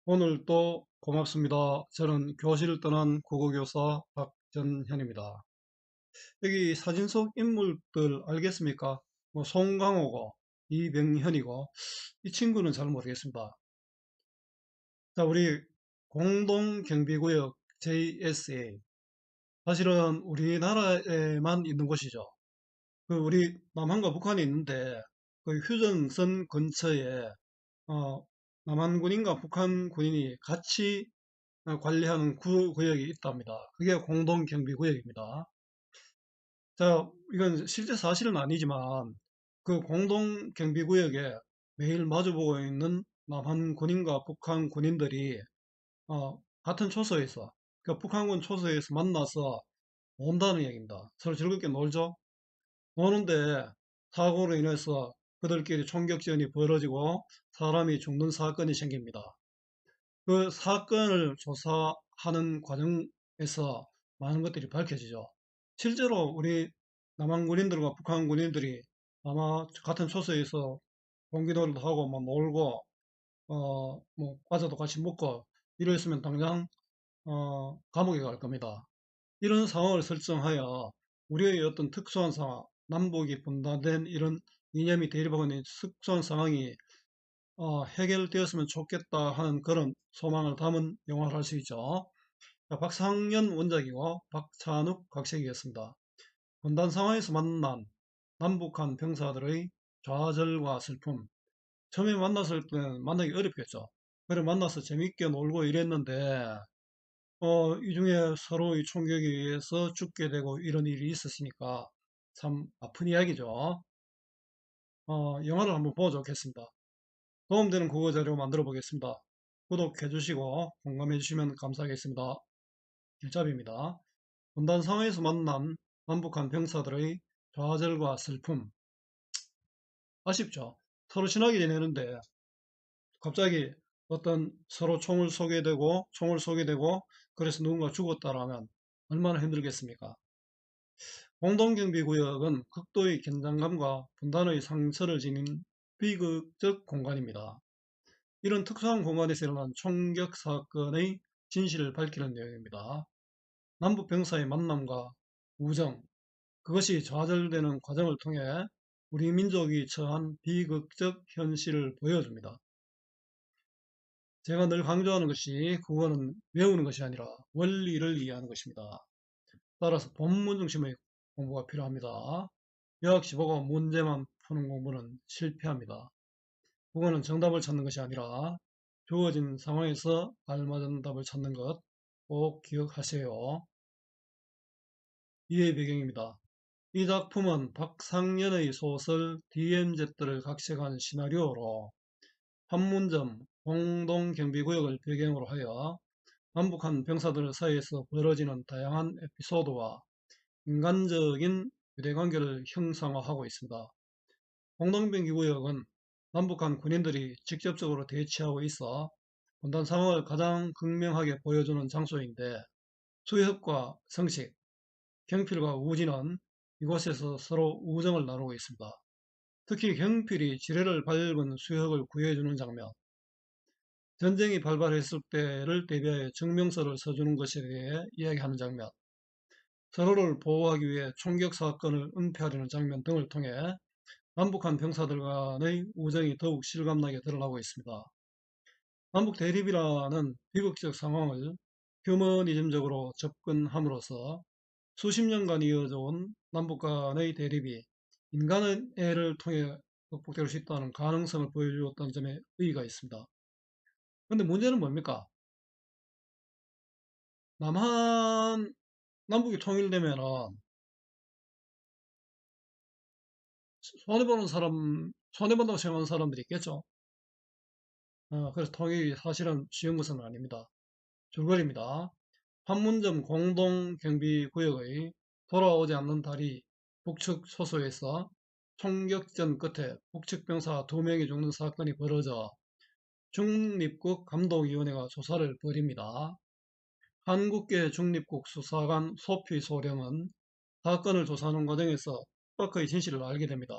오늘 또 고맙습니다. 저는 교실을 떠난 국어교사 박전현입니다. 여기 사진 속 인물들 알겠습니까? 뭐 송강호고 이병현이고 이 친구는 잘 모르겠습니다. 자, 우리 공동경비구역 JSA 사실은 우리나라에만 있는 곳이죠. 그 우리 남한과 북한이 있는데 그 휴전선 근처에 어, 남한 군인과 북한 군인이 같이 관리하는 구역이 있답니다. 그게 공동경비구역입니다. 자, 이건 실제 사실은 아니지만 그 공동경비구역에 매일 마주보고 있는 남한 군인과 북한 군인들이 같은 초소에서 그 북한군 초소에서 만나서 논다는 얘기입니다. 서로 즐겁게 놀죠. 노는데 사고로 인해서 그들끼리 총격전이 벌어지고 사람이 죽는 사건이 생깁니다. 그 사건을 조사하는 과정에서 많은 것들이 밝혀지죠. 실제로 우리 남한 군인들과 북한 군인들이 아마 같은 초소에서 공기놀이도 하고 뭐 놀고 뭐 과자도 같이 먹고 이랬으면 당장 감옥에 갈 겁니다. 이런 상황을 설정하여 우리의 어떤 특수한 상황, 남북이 분단된 이런 이념이 대립하고 있는 특수한 상황이 해결되었으면 좋겠다 하는 그런 소망을 담은 영화를 할 수 있죠. 자, 박상년 원작이고 박찬욱 각색이었습니다. 분단 상황에서 만난 남북한 병사들의 좌절과 슬픔. 처음에 만났을 때는 만나기 어렵겠죠. 그래 만나서 재밌게 놀고 이랬는데 이 중에 서로의 총격에 의해서 죽게 되고 이런 일이 있었으니까 참 아픈 이야기죠. 영화를 한번 보면 좋겠습니다. 도움되는 국어 자료 만들어 보겠습니다. 구독해 주시고 공감해 주시면 감사하겠습니다. 길잡이입니다. 분단 상황에서 만난 남북한 병사들의 좌절과 슬픔. 아쉽죠. 서로 친하게 지내는데 갑자기 어떤 서로 총을 쏘게 되고 그래서 누군가 죽었다라면 얼마나 힘들겠습니까? 공동경비구역은 극도의 긴장감과 분단의 상처를 지닌 비극적 공간입니다. 이런 특수한 공간에서 일어난 총격 사건의 진실을 밝히는 내용입니다. 남북 병사의 만남과 우정, 그것이 좌절되는 과정을 통해 우리 민족이 처한 비극적 현실을 보여줍니다. 제가 늘 강조하는 것이 국어는 외우는 것이 아니라 원리를 이해하는 것입니다. 따라서 본문 중심의 공부가 필요합니다. 요약시 보고 문제만 푸는 공부는 실패합니다. 국어는 정답을 찾는 것이 아니라 주어진 상황에서 알맞은 답을 찾는 것 꼭 기억하세요. 이해 배경입니다. 이 작품은 박상년의 소설 DMZ를 각색한 시나리오로 판문점 공동경비구역을 배경으로 하여 남북한 병사들 사이에서 벌어지는 다양한 에피소드와 인간적인 유대관계를 형상화하고 있습니다. 공동경비구역은 남북한 군인들이 직접적으로 대치하고 있어 분단 상황을 가장 극명하게 보여주는 장소인데 수협과 성식, 경필과 우진은 이곳에서 서로 우정을 나누고 있습니다. 특히 경필이 지뢰를 밟은 수혁을 구해주는 장면, 전쟁이 발발했을 때를 대비하여 증명서를 써주는 것에 대해 이야기하는 장면, 서로를 보호하기 위해 총격 사건을 은폐하려는 장면 등을 통해 남북한 병사들 간의 우정이 더욱 실감나게 드러나고 있습니다. 남북 대립이라는 비극적 상황을 휴머니즘적으로 접근함으로써 수십 년간 이어져 온 남북 간의 대립이 인간의 애를 통해 극복될 수 있다는 가능성을 보여주었다는 점에 의의가 있습니다. 그런데 문제는 뭡니까? 남한, 남북이 통일되면은 손해보는 사람, 손해본다고 생각하는 사람들이 있겠죠. 그래서 통일이 사실은 쉬운 것은 아닙니다. 줄거리입니다. 판문점 공동경비구역의 돌아오지 않는 다리 북측 소소에서 총격전 끝에 북측 병사 2명이 죽는 사건이 벌어져 중립국 감독위원회가 조사를 벌입니다. 한국계 중립국 수사관 소피 소령은 사건을 조사하는 과정에서 떡의 진실을 알게 됩니다.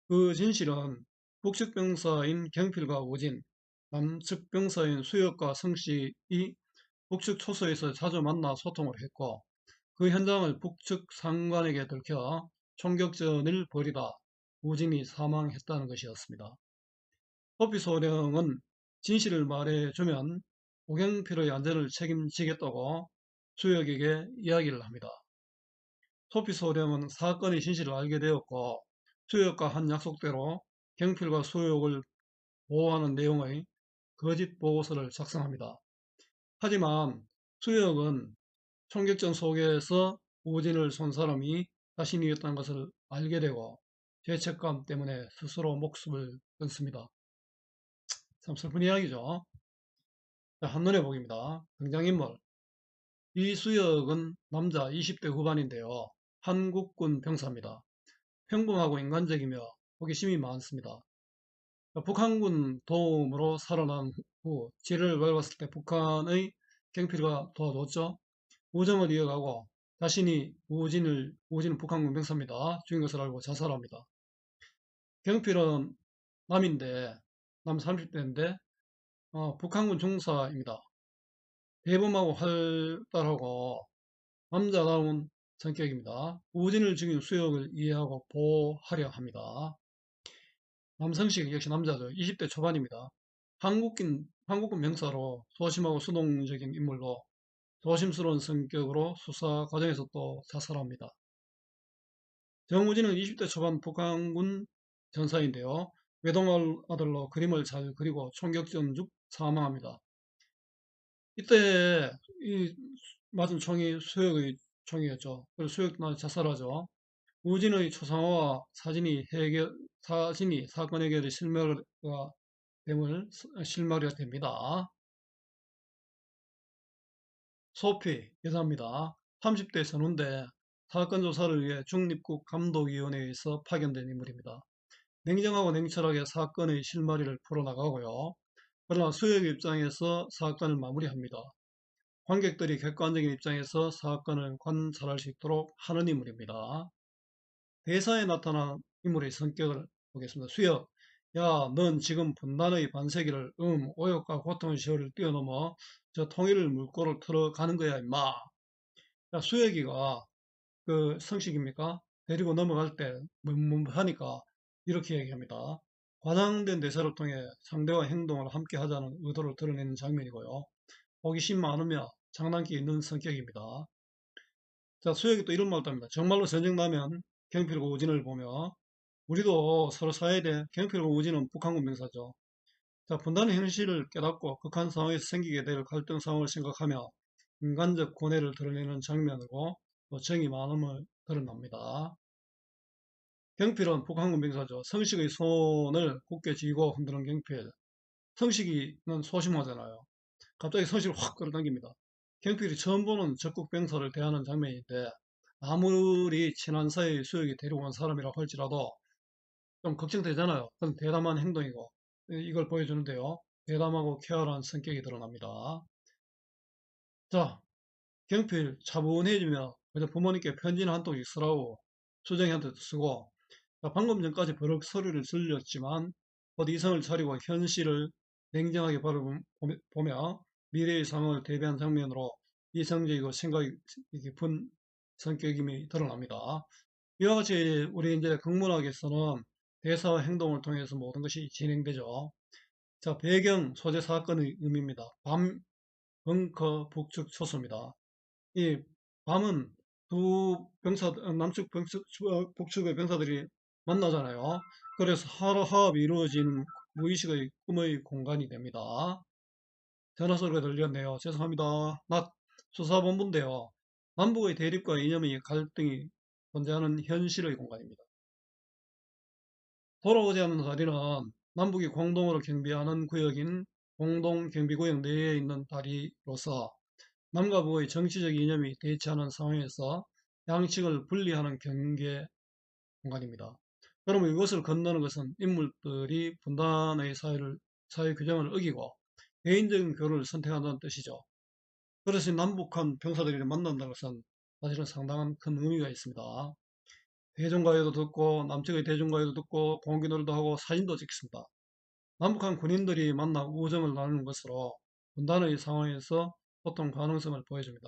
그 진실은 북측 병사인 경필과 우진, 남측 병사인 수혁과 성식이 북측 초소에서 자주 만나 소통을 했고 그 현장을 북측 상관에게 들켜 총격전을 벌이다 우진이 사망했다는 것이었습니다. 호피 소령은 진실을 말해주면 오경필의 안전을 책임지겠다고 수혁에게 이야기를 합니다. 호피 소령은 사건의 진실을 알게 되었고 수혁과 한 약속대로 경필과 수혁을 보호하는 내용의 거짓 보고서를 작성합니다. 하지만 수혁은 총격전 속에서 우진을 쏜 사람이 자신이었다는 것을 알게 되고 죄책감 때문에 스스로 목숨을 끊습니다. 참 슬픈 이야기죠. 자, 한눈에 보기입니다. 등장인물. 이수혁은 남자 20대 후반인데요. 한국군 병사입니다. 평범하고 인간적이며 호기심이 많습니다. 북한군 도움으로 살아난 후 지를 밟았을 때 북한의 경필과 도와줬죠. 우정을 이어가고 자신이 우진은 북한군 병사입니다. 죽인 것을 알고 자살합니다. 경필은 남인데 남 30대인데 북한군 중사입니다. 대범하고 활달하고 남자다운 성격입니다. 우진을 죽인 수혁을 이해하고 보호하려 합니다. 남성식 역시 남자죠. 20대 초반입니다. 한국군 병사로 소심하고 수동적인 인물로 조심스러운 성격으로 수사 과정에서 또 자살합니다. 정우진은 20대 초반 북한군 전사인데요. 외동을 아들로 그림을 잘 그리고 총격전 중 사망합니다. 이때 이 맞은 총이 수혁의 총이었죠. 그래서 수혁도 자살하죠. 우진의 초상화와 사진이 사건 해결의 실마리가 됩니다. 소피 여자입니다. 30대 전후인데 사건 조사를 위해 중립국 감독위원회에서 파견된 인물입니다. 냉정하고 냉철하게 사건의 실마리를 풀어나가고요. 그러나 수혁 입장에서 사건을 마무리합니다. 관객들이 객관적인 입장에서 사건을 관찰할 수 있도록 하는 인물입니다. 대사에 나타난 인물의 성격을 보겠습니다. 수혁, 야, 넌 지금 분단의 반세기를 오욕과 고통의 시절을 뛰어넘어 저 통일을 물꼬를 틀어가는 거야, 임마. 야, 수혁이가 그 성식입니까? 데리고 넘어갈 때 하니까 이렇게 얘기합니다. 과장된 대사를 통해 상대와 행동을 함께 하자는 의도를 드러내는 장면이고요. 호기심 많으며 장난기 있는 성격입니다. 자, 수혁이 또 이런 말도 합니다. 정말로 전쟁 나면 경필과 우진을 보며 우리도 서로 사야 돼. 경필과 우진은 북한군 병사죠. 자, 분단의 현실을 깨닫고 극한 상황에서 생기게 될 갈등 상황을 생각하며 인간적 고뇌를 드러내는 장면으로 또 정이 많음을 드러납니다. 경필은 북한군 병사죠. 성식의 손을 굳게 쥐고 흔드는 경필. 성식이는 소심하잖아요. 갑자기 성식을 확 끌어당깁니다. 경필이 처음 보는 적국 병사를 대하는 장면인데 아무리 친한 사이의 수혁이 데리고 온 사람이라고 할지라도 좀 걱정되잖아요. 그건 대담한 행동이고 이걸 보여주는데요. 대담하고 쾌활한 성격이 드러납니다. 자, 경필 차분해지며 그저 부모님께 편지는 한 통씩 쓰라고 수정이한테도 쓰고 자, 방금 전까지 버럭 소리를 질렸지만 곧 이성을 차리고 현실을 냉정하게 바라보며 미래의 상황을 대비한 장면으로 이성적이고 생각이 깊은 성격임이 드러납니다. 이와 같이 우리 이제 국문학에서는 대사와 행동을 통해서 모든 것이 진행되죠. 자, 배경, 소재, 사건의 의미입니다. 밤, 벙커, 북측, 초소입니다. 이 밤은 두 남측 북측의 병사들이 만나잖아요. 그래서 화합이 이루어지는 무의식의 꿈의 공간이 됩니다. 전화 소리가 들렸네요. 죄송합니다. 낮 수사본부인데요. 남북의 대립과 이념의 갈등이 존재하는 현실의 공간입니다. 돌아오지 않는 다리는 남북이 공동으로 경비하는 구역인 공동경비구역 내에 있는 다리로서 남과 북의 정치적 이념이 대치하는 상황에서 양측을 분리하는 경계 공간입니다. 그러면 이것을 건너는 것은 인물들이 분단의 사회 규정을 어기고 개인적인 교류를 선택한다는 뜻이죠. 그래서 남북한 병사들이 만난다는 것은 사실은 상당한 큰 의미가 있습니다. 대중가요도 듣고 남측의 대중가요도 듣고 공기놀이도 하고 사진도 찍습니다. 남북한 군인들이 만나 우정을 나누는 것으로 분단의 상황에서 소통 가능성을 보여줍니다.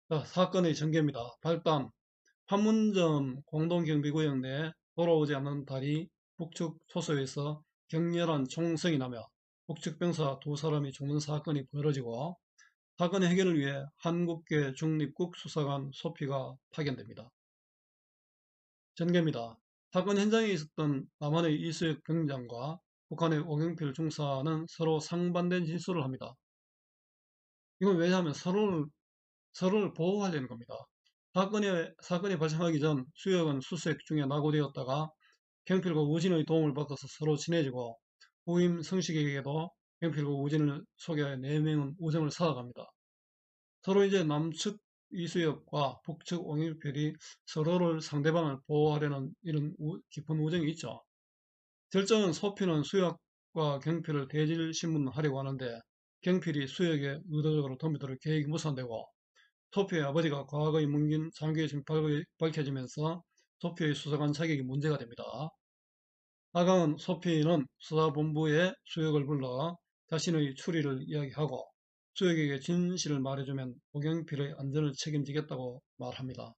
자, 사건의 전개입니다. 발단, 판문점 공동경비구역 내 돌아오지 않는 달이 북측 초소에서 격렬한 총성이 나며 북측 병사 두 사람이 죽는 사건이 벌어지고, 사건 해결을 위해 한국계 중립국 수사관 소피가 파견됩니다. 전개입니다. 사건 현장에 있었던 남한의 이수혁 병장과 북한의 오경필 중사는 서로 상반된 진술을 합니다. 이건 왜냐하면 서로를 보호하려는 겁니다. 사건이 발생하기 전 수혁은 수색 중에 낙오되었다가 경필과 우진의 도움을 받아서 서로 친해지고, 후임 성식에게도 경필과 우진을 소개해 4명은 우정을 쌓아갑니다. 서로 이제 남측 이수혁과 북측 옹일필이 서로를 상대방을 보호하려는 이런 깊은 우정이 있죠. 결정은 소피는 수혁과 경필을 대질 신문하려고 하는데, 경필이 수혁에 의도적으로 덤비도록 계획이 무산되고, 소피의 아버지가 과거의 뭉긴 장교의 진실이 밝혀지면서 소피의 수사관 자격이 문제가 됩니다. 하강은 소피는 수사본부에 수혁을 불러 자신의 추리를 이야기하고, 수혁에게 진실을 말해주면 오경필의 안전을 책임지겠다고 말합니다.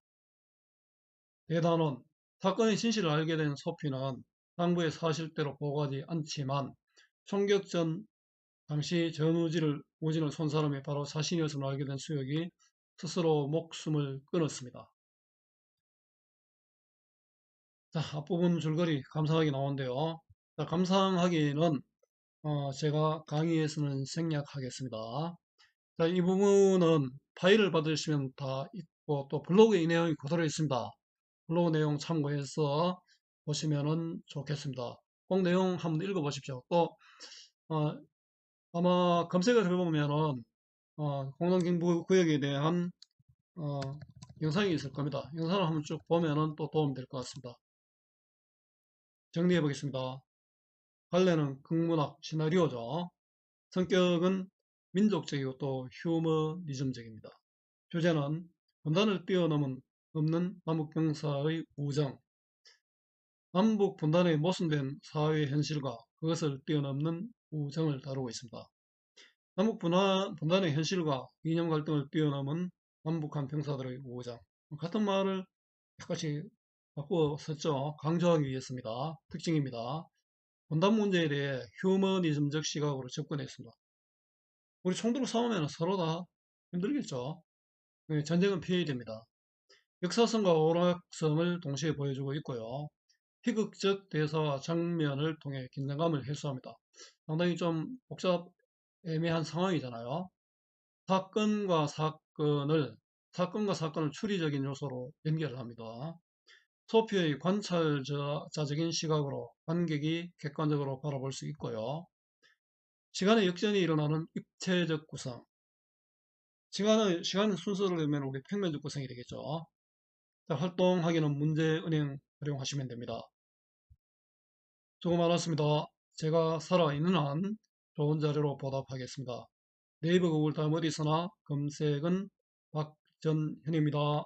대단원, 사건의 진실을 알게 된 소피는 당부의 사실대로 보고하지 않지만, 총격 전 당시 우진을 쏜 사람이 바로 자신이었음을 알게 된 수혁이 스스로 목숨을 끊었습니다. 자, 앞부분 줄거리 감상하기 나오는데요. 자, 감상하기는 제가 강의에서는 생략하겠습니다. 자, 이 부분은 파일을 받으시면 다 있고, 또 블로그에 이 내용이 그대로 있습니다. 블로그 내용 참고해서 보시면 좋겠습니다. 꼭 내용 한번 읽어보십시오. 또 어, 아마 검색을 해보면은 공동경보구역에 대한 어, 영상이 있을 겁니다. 영상을 한번 쭉 보면은 또 도움이 될 것 같습니다. 정리해 보겠습니다. 관례는 극문학 시나리오죠. 성격은 민족적이고 또 휴머니즘적입니다. 주제는 분단을 뛰어넘은 없는 남북병사의 우정, 남북 분단의 모순된 사회 현실과 그것을 뛰어넘는 우정을 다루고 있습니다. 남북 분단의 현실과 이념 갈등을 뛰어넘은 남북한 병사들의 우정. 같은 말을 약간씩 바꾸어 썼죠. 강조하기 위해서입니다. 특징입니다. 분단 문제에 대해 휴머니즘적 시각으로 접근했습니다. 우리 총 들고 싸우면 서로 다 힘들겠죠. 전쟁은 피해야 됩니다. 역사성과 오락성을 동시에 보여주고 있고요. 희극적 대사와 장면을 통해 긴장감을 해소합니다. 상당히 좀 애매한 상황이잖아요. 사건과 사건을 추리적인 요소로 연결합니다. 소피의 관찰자적인 시각으로 관객이 객관적으로 바라볼 수 있고요. 시간의 역전이 일어나는 입체적 구성. 시간 순서를 내면 우리 평면적 구성이 되겠죠. 자, 활동하기는 문제은행 활용하시면 됩니다. 수고 많았습니다. 제가 살아있는 한 좋은 자료로 보답하겠습니다. 네이버 구글 다음 어디서나 검색은 박전현입니다.